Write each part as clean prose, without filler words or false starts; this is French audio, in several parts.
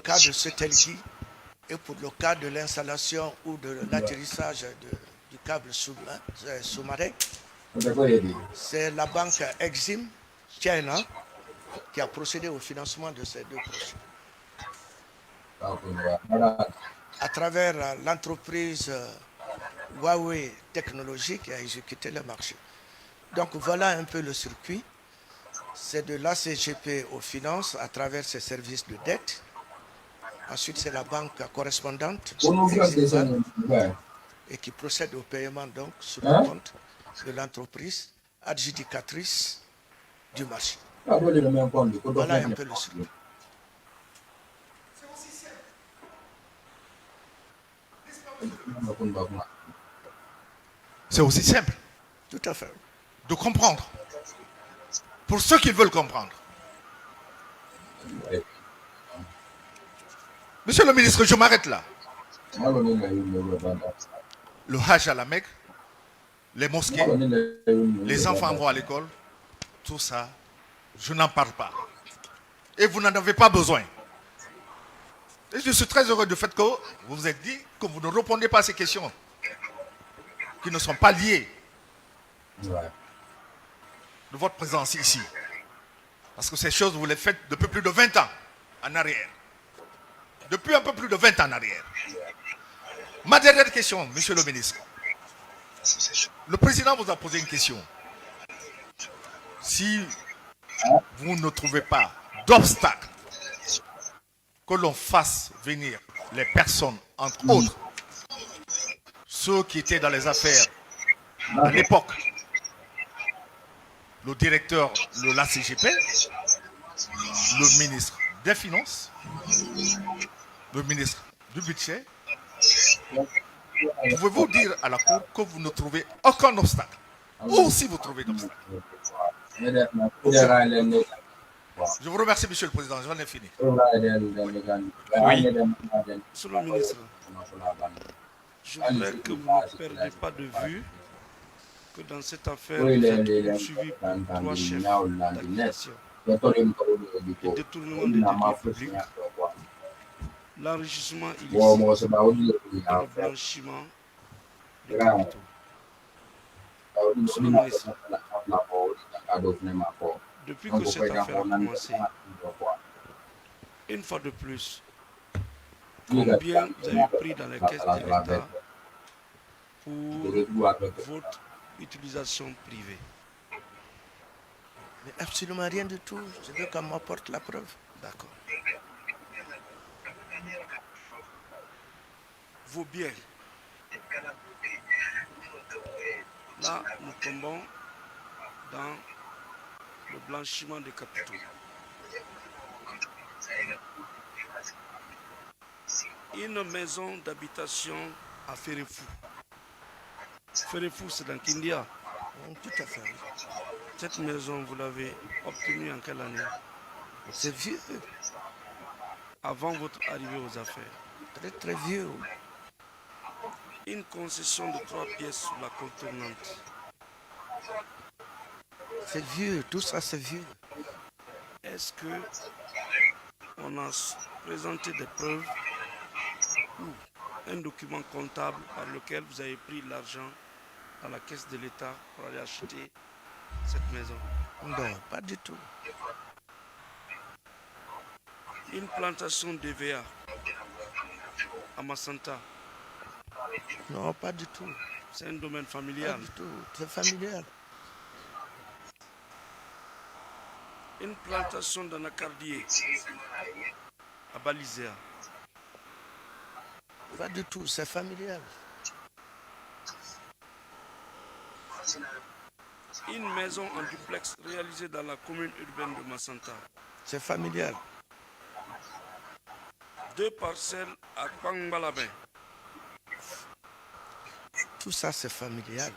cas de Cetelgi et pour le cas de l'installation ou de l'atterrissage du câble sous-marin, c'est la banque Exim China qui a procédé au financement de ces deux projets. À travers l'entreprise Huawei Technologies qui a exécuté le marché. Donc voilà un peu le circuit. C'est de l'ACGP aux finances à travers ses services de dette. Ensuite, c'est la banque correspondante et qui procède au paiement donc sur le compte de l'entreprise adjudicatrice du marché. Voilà un peu le circuit. C'est aussi simple. Tout à fait. De comprendre. Pour ceux qui veulent comprendre. Monsieur le ministre, je m'arrête là. Le Hajj à la Mecque, les mosquées, les enfants vont à l'école, tout ça, je n'en parle pas. Et vous n'en avez pas besoin. Et je suis très heureux du fait que vous vous êtes dit que vous ne répondez pas à ces questions qui ne sont pas liées de votre présence ici. Parce que ces choses, vous les faites depuis plus de 20 ans en arrière. Depuis un peu plus de 20 ans en arrière. Ma dernière question, monsieur le ministre. Le président vous a posé une question. Si vous ne trouvez pas d'obstacle que l'on fasse venir les personnes, entre autres, ceux qui étaient dans les affaires à l'époque, le directeur de la CGP, le ministre des Finances, le ministre du Budget, pouvez-vous dire à la Cour que vous ne trouvez aucun obstacle? Ou si vous trouvez d'obstacle? Je vous remercie, monsieur le président. J'en ai fini. Oui. Monsieur le ministre, je voudrais que vous ne perdiez pas de vue que dans cette affaire, vous êtes poursuivi pour 3 chefs d'accusation et détournement des deniers publics, l'enrichissement illicite et le blanchiment des capitaux. Monsieur le ministre, depuis que cette affaire a commencé, une fois de plus, combien vous avez pris dans les caisses de l'État pour votre utilisation privée? Mais absolument rien du tout. Je veux qu'on m'apporte la preuve. D'accord. Vos biens. Là, nous tombons dans le blanchiment des capitaux. Une maison d'habitation à Ferefou. Ferefou, c'est dans Kindia. Tout à fait. Cette maison, vous l'avez obtenue en quelle année? C'est vieux. Avant votre arrivée aux affaires. Très très vieux. Une concession de 3 pièces sur la contournante. C'est vieux, tout ça c'est vieux. Est-ce que on a présenté des preuves ou un document comptable par lequel vous avez pris l'argent dans la caisse de l'État pour aller acheter cette maison? Non, pas du tout. Une plantation d'EVA à Massanta. Non, pas du tout. C'est un domaine familial. Pas du tout, c'est familial. Une plantation d'anacardier à Balizéa. Pas du tout, c'est familial. Une maison en duplex réalisée dans la commune urbaine de Massanta. C'est familial. 2 parcelles à Kwangbalabin. Tout ça c'est familial.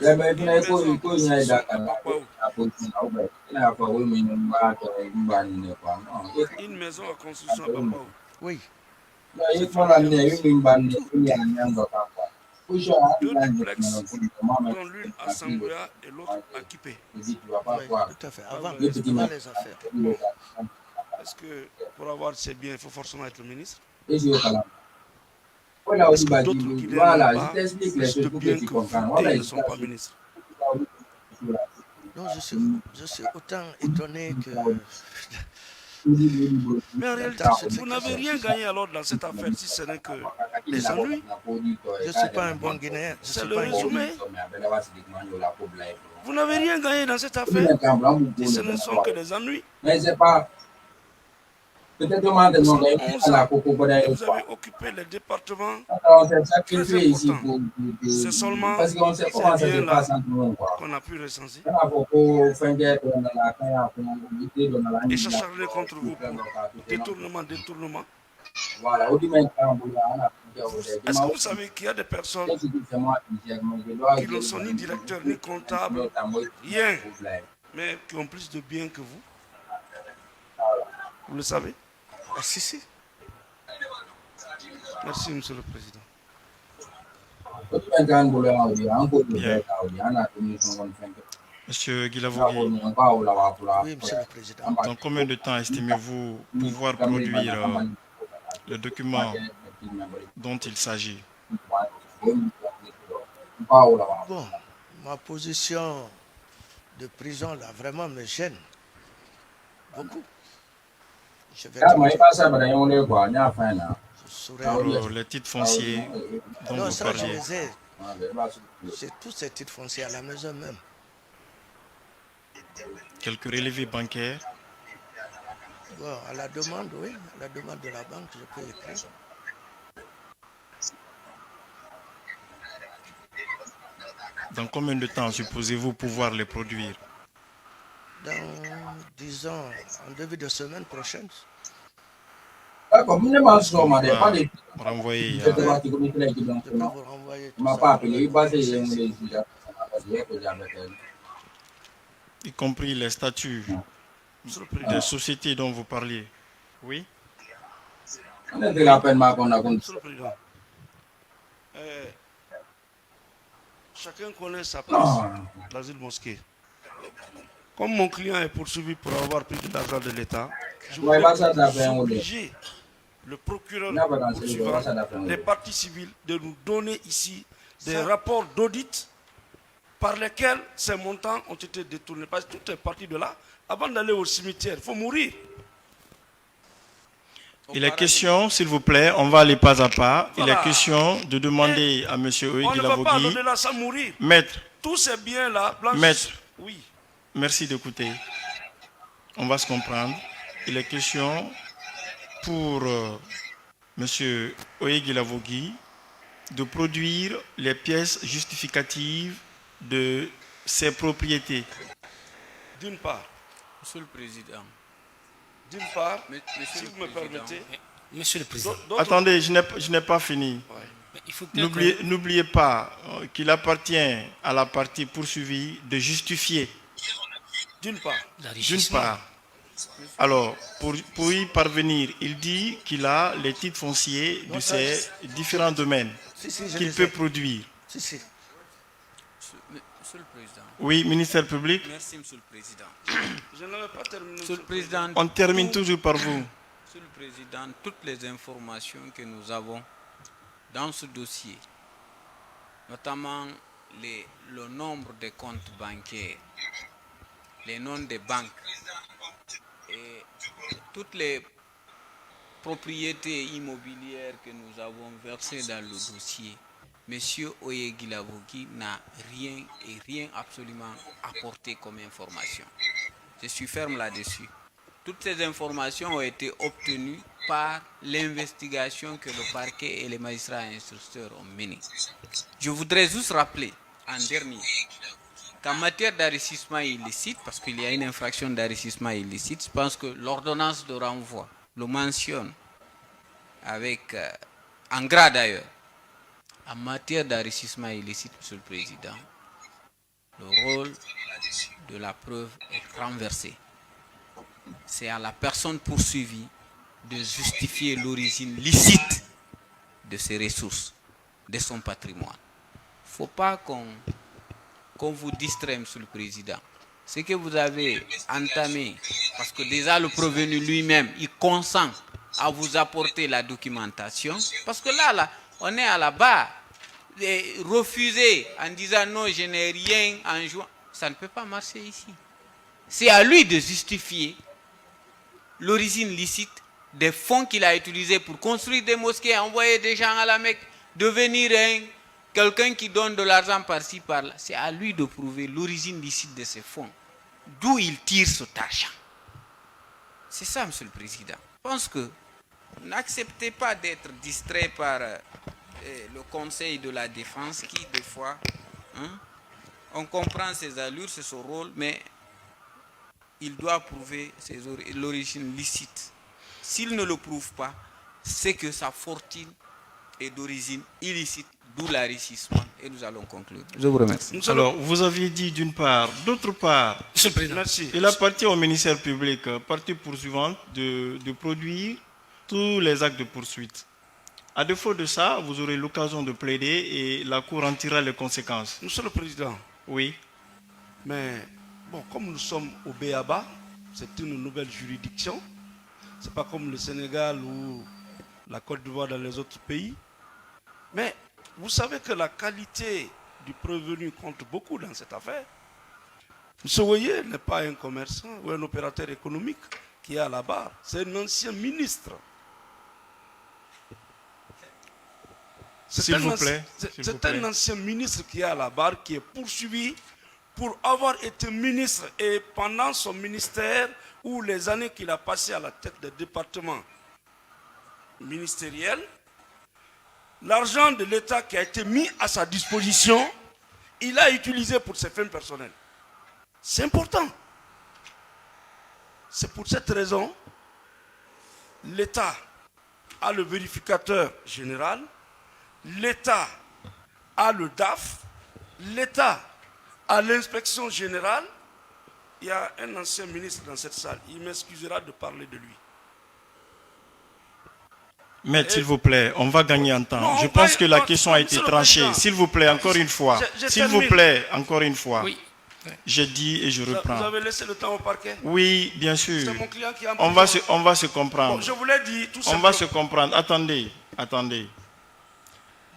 Une maison en construction à Bakwaou. Une maison en construction à Bakwaou. Oui. deux duplexes, dont l'une à Samboya et l'autre à Kipé. Oui, tout à fait. Avant les affaires. Bon. Est-ce que pour avoir ces biens, il faut forcément être le ministre? Est-ce que d'autres Guinéens n'ont pas plus de biens que vous et ils ne sont pas ministres? Non, je suis autant étonné que... Mais en réalité, vous n'avez rien gagné alors dans cette affaire, si ce n'est que les ennuis. Je ne suis pas un bon Guinéen. C'est le résumé. Vous n'avez rien gagné dans cette affaire, si ce ne sont que des ennuis. Peut-être vous avez occupé les départements très importants. C'est seulement ces biens-là qu'on a pu recenser. Et s'acharner contre vous pour détournement. Est-ce que vous savez qu'il y a des personnes qui ne sont ni directeurs ni comptables, rien, mais qui ont plus de biens que vous? Vous le savez? Ah, si. Merci, Monsieur le Président. Bien. Monsieur Guilavogui, Oui, Monsieur le Président. dans combien de temps estimez-vous pouvoir produire le document dont il s'agit? Bon, ma position de prison là vraiment me gêne beaucoup. Je vais Alors, les titres fonciers dont non, vous ça, je parliez. les ai. C'est tous ces titres fonciers à la maison même. Quelques relevés bancaires. Bon, à la demande, oui. À la demande de la banque, je peux écrire. Dans combien de temps supposez-vous pouvoir les produire? Dans, disons, en début de semaine prochaine. Renvoyer Je peux vous renvoyer tout ça. y compris les statuts des sociétés dont vous parliez. Oui? Monsieur le Président, chacun connaît sa place, l'asile mosquée. Comme mon client est poursuivi pour avoir pris de l'argent de l'État, je voudrais obliger le procureur poursuivant, les parties civiles, de nous donner ici des rapports d'audit par lesquels ces montants ont été détournés. Parce que tout est parti de là. Avant d'aller au cimetière, il faut mourir. Il est question, s'il vous plaît, on va aller pas à pas. Il est question de demander à M. On ne va pas aller de là sans mourir. Maître, Tous ces biens-là, Maître, oui. Merci d'écouter. On va se comprendre. Il est question pour M. Oyeguilavogui de produire les pièces justificatives de ses propriétés. D'une part. Monsieur le Président. D'une part, si vous me permettez. Monsieur le Président. Attendez, je n'ai pas fini. Ouais. N'oubliez pas qu'il appartient à la partie poursuivie de justifier. D'une part. D'une part. Alors, pour y parvenir, il dit qu'il a les titres fonciers de ces différents domaines qu'il peut produire. Monsieur le Président. Oui, ministère public. Merci, Monsieur le Président. Je n'avais pas terminé. Monsieur le Président. On termine toujours par vous. Monsieur le Président, toutes les informations que nous avons dans ce dossier, notamment le nombre de comptes bancaires, les noms des banques et toutes les propriétés immobilières que nous avons versées dans le dossier, Monsieur Oyeguilavogui n'a rien absolument apporté comme information. Je suis ferme là-dessus. Toutes ces informations ont été obtenues par l'investigation que le parquet et les magistrats instructeurs ont menée. Je voudrais juste rappeler, en dernier, qu'en matière d'enrichissement illicite, parce qu'il y a une infraction d'enrichissement illicite, je pense que l'ordonnance de renvoi le mentionne avec, en gras d'ailleurs, en matière d'enrichissement illicite, Monsieur le Président, le rôle de la preuve est renversé. C'est à la personne poursuivie de justifier l'origine licite de ses ressources, de son patrimoine. faut pas qu'on vous distrait, Monsieur le Président. Ce que vous avez entamé, parce que déjà le prévenu lui-même, il consent à vous apporter la documentation, parce que là, on est à la barre. Et refuser en disant non, je n'ai rien en jouant, ça ne peut pas marcher ici. C'est à lui de justifier l'origine licite des fonds qu'il a utilisés pour construire des mosquées, envoyer des gens à la Mecque, devenir quelqu'un qui donne de l'argent par-ci, par-là. C'est à lui de prouver l'origine licite de ces fonds. D'où il tire cet argent. C'est ça, Monsieur le Président. Je pense que n'acceptez pas d'être distrait par le Conseil de la Défense qui, des fois, on comprend ses allures, c'est son rôle, mais il doit prouver l'origine licite. S'il ne le prouve pas, c'est que sa fortune est d'origine illicite, d'où l'enrichissement. Et nous allons conclure. Je vous remercie. Alors, vous aviez dit d'une part. D'autre part, Monsieur le Président, merci. Il appartient au ministère public, partie poursuivante, de produire tous les actes de poursuite. À défaut de ça, vous aurez l'occasion de plaider et la Cour en tirera les conséquences. Monsieur le Président. Oui. Mais, bon, comme nous sommes au BABA, c'est une nouvelle juridiction. Ce n'est pas comme le Sénégal ou la Côte d'Ivoire dans les autres pays. Mais vous savez que la qualité du prévenu compte beaucoup dans cette affaire. M. Oye n'est pas un commerçant ou un opérateur économique qui est à la barre. C'est un ancien ministre. S'il vous plaît. C'est un ancien ministre qui est à la barre, qui est poursuivi pour avoir été ministre. Et pendant son ministère, ou les années qu'il a passées à la tête des départements ministériels, l'argent de l'État qui a été mis à sa disposition, il l'a utilisé pour ses fins personnelles. C'est important. C'est pour cette raison, l'État a le vérificateur général, l'État a le DAF, l'État a l'inspection générale. Il y a un ancien ministre dans cette salle. Il m'excusera de parler de lui. Maître, s'il vous plaît, on va gagner en temps. Je pense que la question a été tranchée. S'il vous plaît, encore une fois. S'il vous plaît, encore une fois. Oui. J'ai dit et je reprends. Vous avez laissé le temps au parquet? Oui, bien sûr. C'est mon client qui a on va se comprendre. Bon, je vous l'ai dit, tout simplement. On va se comprendre. Attendez.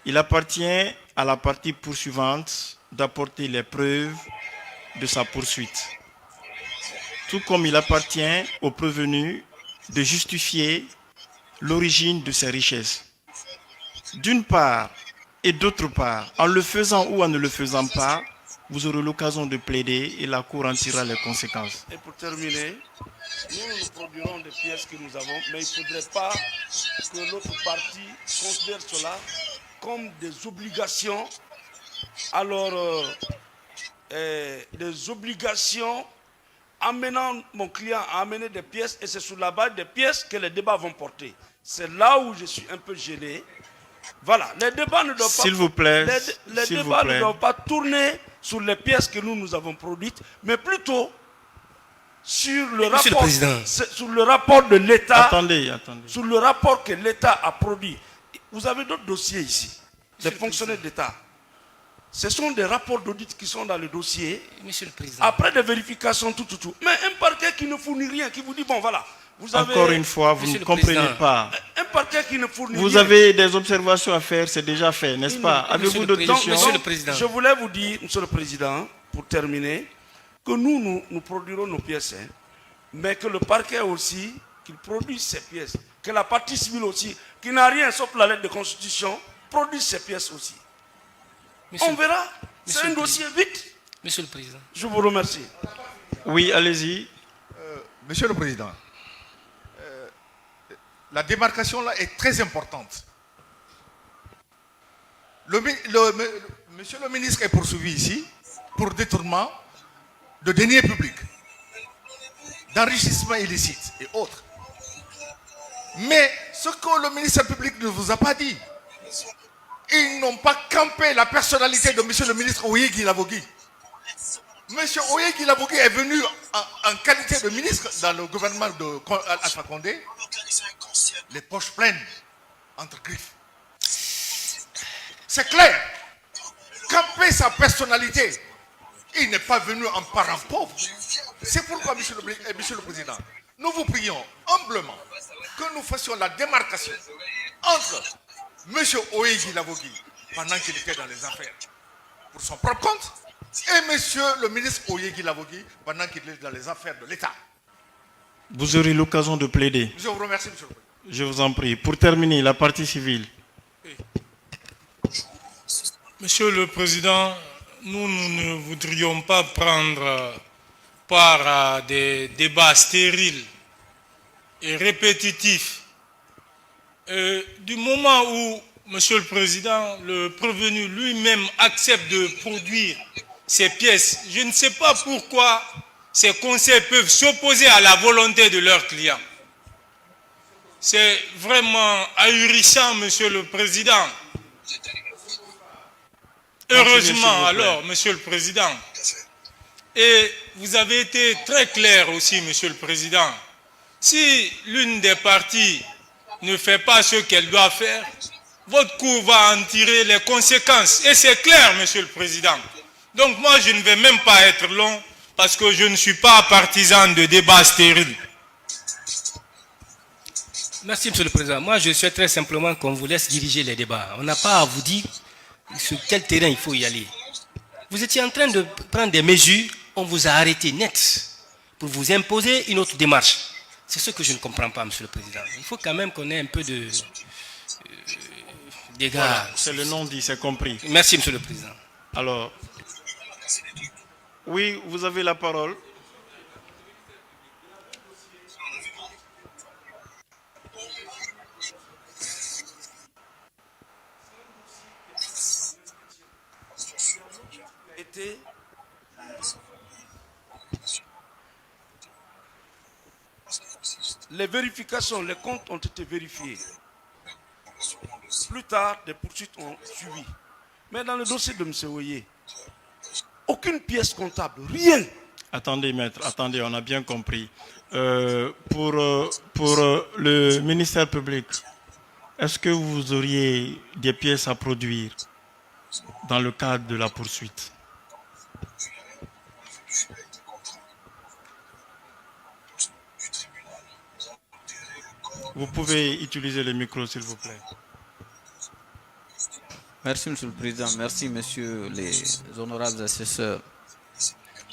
Il appartient à la partie poursuivante d'apporter les preuves de sa poursuite. Tout comme il appartient au prévenu de justifier l'origine de ses richesses. D'une part et d'autre part, en le faisant ou en ne le faisant pas, vous aurez l'occasion de plaider et la Cour en tirera les conséquences. Et pour terminer, nous produirons des pièces que nous avons, mais il ne faudrait pas que l'autre partie considère cela comme des obligations. Alors, des obligations amenant mon client à amener des pièces, et c'est sur la base des pièces que les débats vont porter. C'est là où je suis un peu gêné. Voilà, les débats ne doivent pas... S'il vous plaît, les débats ne doivent pas tourner sur les pièces que nous avons produites, mais plutôt sur le rapport, sur le rapport de l'État. Attendez. Sur le rapport que l'État a produit. Vous avez d'autres dossiers ici, des fonctionnaires d'État. Ce sont des rapports d'audit qui sont dans le dossier. Monsieur le Président. Après des vérifications, tout. Mais un parquet qui ne fournit rien, qui vous dit, bon voilà, vous avez... Encore une fois, vous ne comprenez pas. Un parquet qui ne fournit rien. Vous avez des observations à faire, c'est déjà fait, n'est-ce pas? Avez-vous d'autres questions? Monsieur le Président. Je voulais vous dire, Monsieur le Président, pour terminer, que nous produirons nos pièces, mais que le parquet aussi, qu'il produise ses pièces, que la partie civile aussi, qui n'a rien sauf la lettre de constitution, produise ses pièces aussi. On verra. C'est un dossier vite. Monsieur le Président. Je vous remercie. Oui, allez-y. Monsieur le Président, la démarcation là est très importante. Monsieur le ministre est poursuivi ici pour détournement de deniers publics, d'enrichissement illicite et autres. Mais ce que le ministère public ne vous a pas dit, ils n'ont pas campé la personnalité de monsieur le ministre Oye Guilavogui. Monsieur Oye Guilavogui est venu en qualité de ministre dans le gouvernement d'Alpha Condé, les poches pleines, entre griffes. C'est clair camper sa personnalité. Il n'est pas venu en parent pauvre. C'est pourquoi, Monsieur le Président, nous vous prions humblement que nous fassions la démarcation entre M. Oyegi Lavogui, pendant qu'il était dans les affaires, pour son propre compte, et M. le ministre Oyegi Lavogui, pendant qu'il est dans les affaires de l'État. Vous aurez l'occasion de plaider. Je vous remercie, M. le Président. Je vous en prie. Pour terminer, la partie civile. Monsieur le Président, nous ne voudrions pas prendre part à des débats stériles et répétitifs. Du moment où, Monsieur le Président, le prévenu lui-même accepte de produire ces pièces, je ne sais pas pourquoi ces conseils peuvent s'opposer à la volonté de leurs clients. C'est vraiment ahurissant, Monsieur le Président. Heureusement, alors, Monsieur le Président, et vous avez été très clair aussi, Monsieur le Président, si l'une des parties ne fait pas ce qu'elle doit faire, votre cour va en tirer les conséquences. Et c'est clair, Monsieur le Président. Donc moi, je ne vais même pas être long, parce que je ne suis pas partisan de débats stériles. Merci, Monsieur le Président. Moi, je souhaiterais simplement qu'on vous laisse diriger les débats. On n'a pas à vous dire sur quel terrain il faut y aller. Vous étiez en train de prendre des mesures, on vous a arrêté net pour vous imposer une autre démarche. C'est ce que je ne comprends pas, Monsieur le Président. Il faut quand même qu'on ait un peu de dégâts. Voilà, c'est le nom dit, c'est compris. Merci, Monsieur le Président. Alors, oui, vous avez la parole. Les vérifications, les comptes ont été vérifiés. Plus tard, des poursuites ont suivi. Mais dans le dossier de M. Oye, aucune pièce comptable, rien. Attendez, maître, attendez, on a bien compris. Pour le ministère public, est-ce que vous auriez des pièces à produire dans le cadre de la poursuite? Vous pouvez utiliser le micro, s'il vous plaît. Merci, Monsieur le Président. Merci, Messieurs les honorables assesseurs.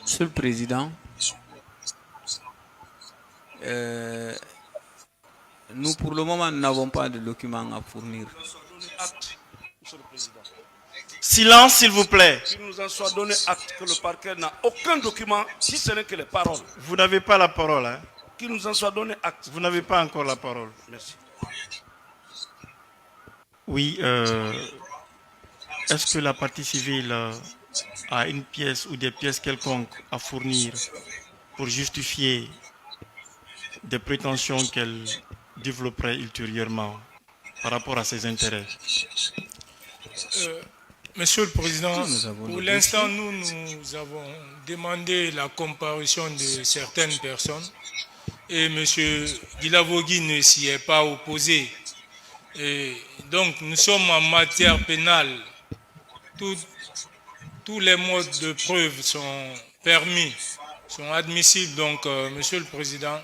Monsieur le Président, nous, pour le moment, nous n'avons pas de documents à fournir. Silence, s'il vous plaît. Qu'il nous en soit donné acte que le parquet n'a aucun document, si ce n'est que les paroles. Vous n'avez pas la parole, hein? Qu'il nous en soit donné acte. Vous n'avez pas encore la parole. Merci. Oui, est-ce que la partie civile a une pièce ou des pièces quelconques à fournir pour justifier des prétentions qu'elle développerait ultérieurement par rapport à ses intérêts? Monsieur le Président, pour l'instant, nous avons demandé la comparution de certaines personnes et M. Guilavogui ne s'y est pas opposé. Et donc, nous sommes en matière pénale. Tous les modes de preuve sont permis, sont admissibles. Donc, Monsieur le Président,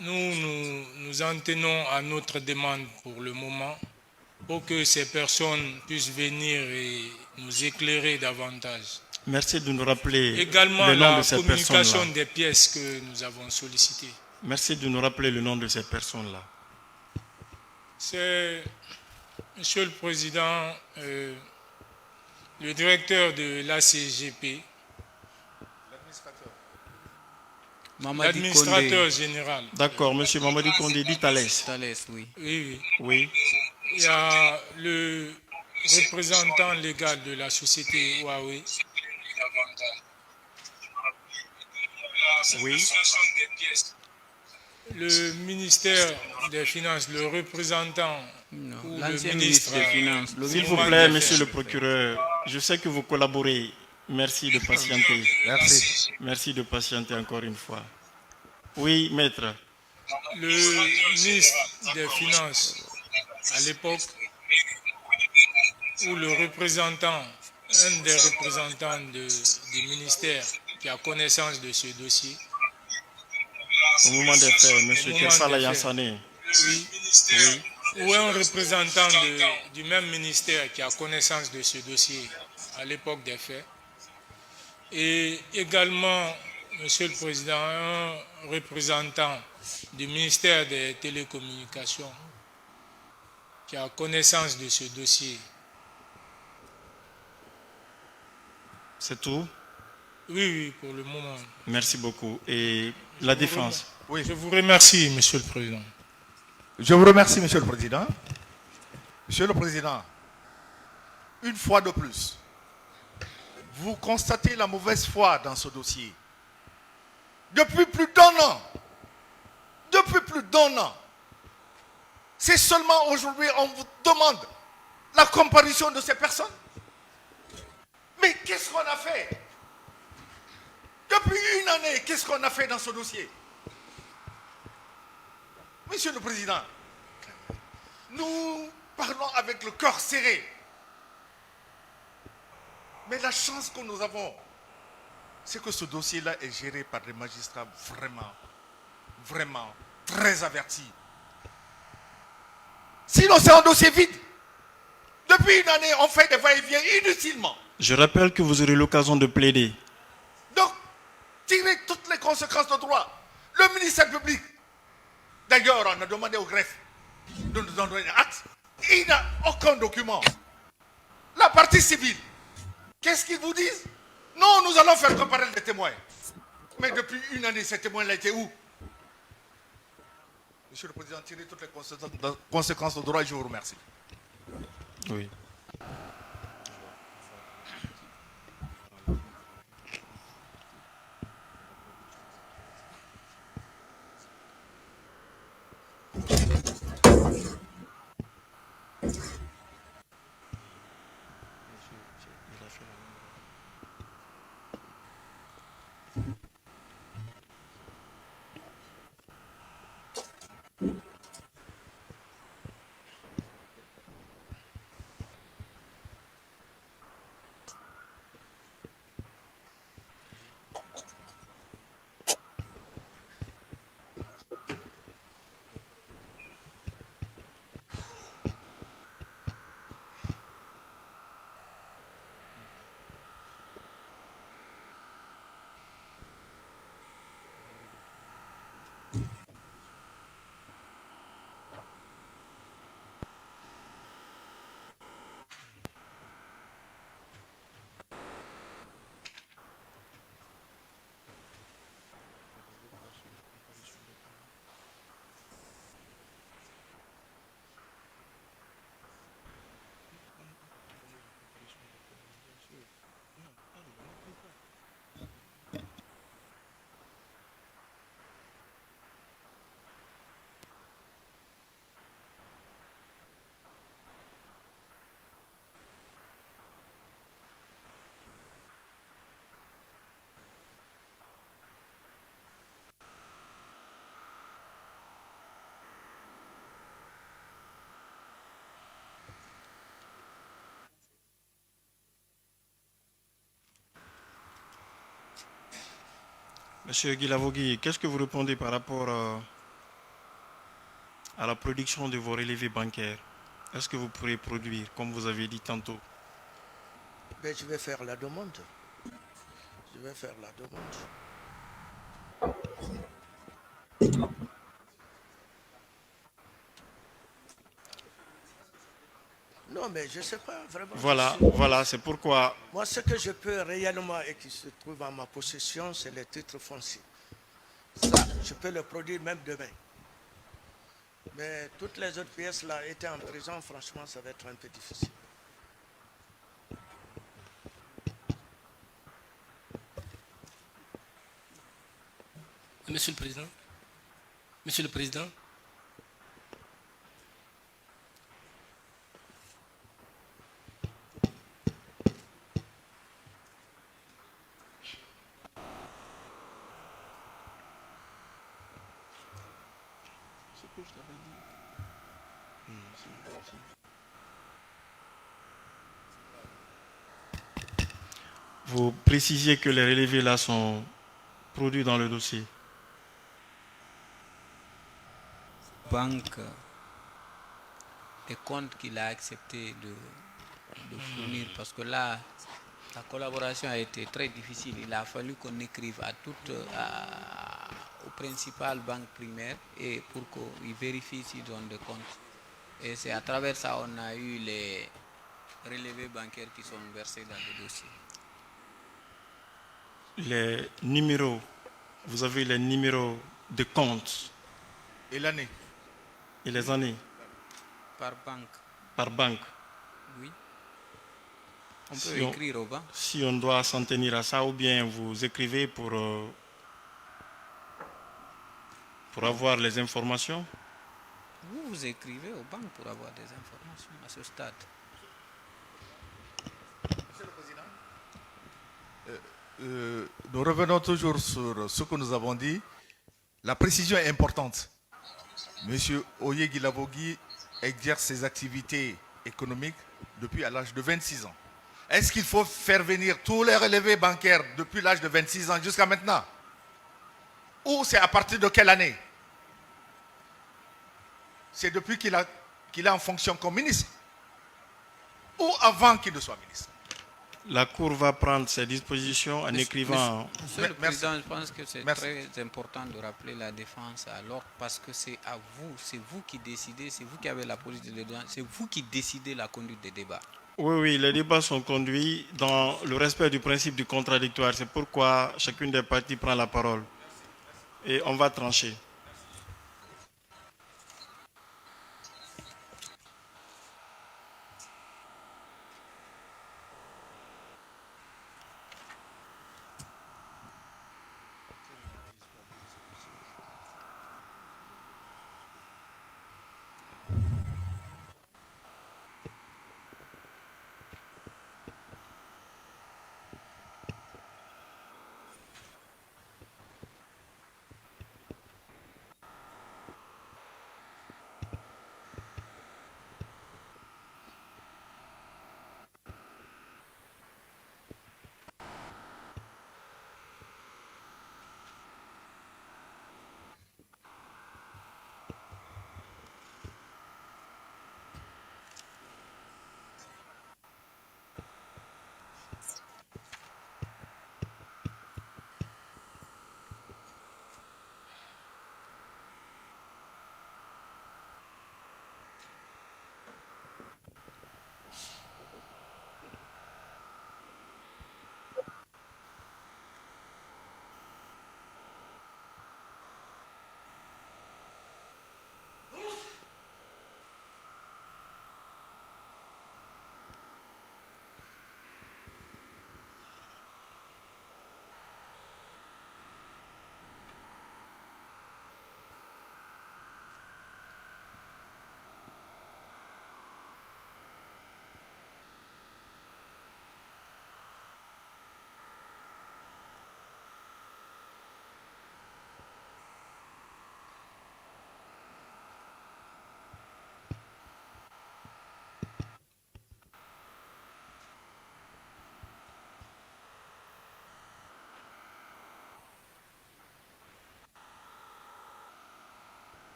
nous en tenons à notre demande pour le moment, pour que ces personnes puissent venir et nous éclairer davantage. Merci de nous rappeler également le nom la de ces communication personnes-là. des pièces que nous avons sollicitées. Merci de nous rappeler le nom de ces personnes-là. C'est, Monsieur le Président, le directeur de l'ACGP, l'administrateur général. D'accord, Monsieur Mamadi Kondé, dit Thalès. Thalès, oui. Oui, oui. Oui. Il y a le représentant légal de la société Huawei. Oui. Le ministère des Finances, le représentant, l'ancien ministre des Finances. S'il vous plaît, Monsieur le procureur, je sais que vous collaborez. Merci de patienter. Merci. Merci de patienter encore une fois. Oui, maître. Le ministre des Finances, à l'époque, où le représentant, un des représentants du ministère qui a connaissance de ce dossier, au moment des faits, M. Kersala Yansane, oui, ou un représentant du même ministère qui a connaissance de ce dossier à l'époque des faits, et également, Monsieur le Président, un représentant du ministère des Télécommunications qui a connaissance de ce dossier. C'est tout? Oui, pour le moment. Merci beaucoup. Et la défense? Oui. Je vous remercie, Monsieur le Président. Je vous remercie, Monsieur le Président. Monsieur le Président, une fois de plus, vous constatez la mauvaise foi dans ce dossier. Depuis plus d'un an, c'est seulement aujourd'hui on vous demande la comparution de ces personnes. Mais qu'est-ce qu'on a fait? Depuis une année, qu'est-ce qu'on a fait dans ce dossier? Monsieur le Président, nous parlons avec le cœur serré. Mais la chance que nous avons, c'est que ce dossier-là est géré par des magistrats vraiment très avertis. Sinon, c'est un dossier vide. Depuis une année, on fait des va-et-vient inutilement. Je rappelle que vous aurez l'occasion de plaider. Donc, tirez toutes les conséquences de droit. Le ministère public, d'ailleurs, on a demandé au greffe de nous donner un acte. Il n'a aucun document. La partie civile, qu'est-ce qu'ils vous disent? Non, nous allons faire comparer les témoins. Mais depuis une année, ces témoins-là étaient où? Monsieur le Président, tirez toutes les conséquences de droit et je vous remercie. Oui. Monsieur Guilavogui, qu'est-ce que vous répondez par rapport à la production de vos relevés bancaires? Est-ce que vous pourrez produire, comme vous avez dit tantôt? Ben, je vais faire la demande. Non, mais je ne sais pas vraiment. Voilà, c'est pourquoi... Moi, ce que je peux réellement et qui se trouve en ma possession, c'est les titres fonciers. Ça, je peux le produire même demain. Mais toutes les autres pièces là étaient en prison, franchement, ça va être un peu difficile. Monsieur le Président, vous précisiez que les relevés là sont produits dans le dossier. Banque, des comptes qu'il a accepté de fournir, parce que là, la collaboration a été très difficile. Il a fallu qu'on écrive aux principales banques primaires et pour qu'ils vérifient s'ils ont des comptes. Et c'est à travers ça qu'on a eu les relevés bancaires qui sont versés dans le dossier. Les numéros, vous avez les numéros de compte Et l'année? et les années Par banque? par banque. Oui. On peut écrire au bas. Si on doit s'en tenir à ça, ou bien vous écrivez pour avoir les informations. Vous écrivez aux banques pour avoir des informations à ce stade. Monsieur le Président, nous revenons toujours sur ce que nous avons dit. La précision est importante. Monsieur Oyegui Lavogui exerce ses activités économiques depuis à l'âge de 26 ans. Est-ce qu'il faut faire venir tous les relevés bancaires depuis l'âge de 26 ans jusqu'à maintenant? Ou c'est à partir de quelle année? C'est depuis qu'il est en fonction comme ministre? Ou avant qu'il ne soit ministre? La Cour va prendre ses dispositions en écrivant... Monsieur le Président, je pense que c'est très important de rappeler la défense à l'ordre parce que c'est à vous, c'est vous qui décidez, c'est vous qui avez la police de débat, c'est vous qui décidez la conduite des débats. Oui, les débats sont conduits dans le respect du principe du contradictoire. C'est pourquoi chacune des parties prend la parole. Et on va trancher.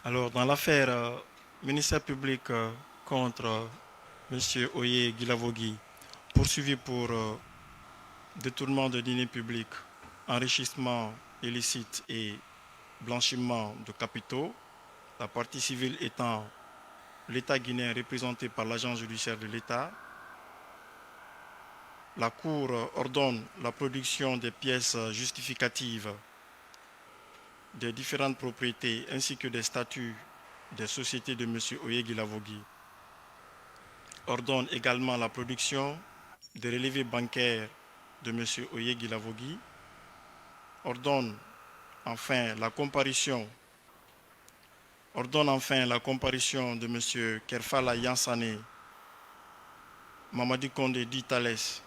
Alors, dans l'affaire ministère public contre M. Oye Guilavogui, poursuivi pour détournement de deniers publics, enrichissement illicite et blanchiment de capitaux, la partie civile étant l'État guinéen représenté par l'agence judiciaire de l'État, la Cour ordonne la production des pièces justificatives des différentes propriétés ainsi que des statuts des sociétés de M. Oye Guilavogui. Ordonne également la production des relevés bancaires de M. Oye Guilavogui. Ordonne enfin la comparution de M. Kerfala Yansane, Mamadi Kondé dit Thalès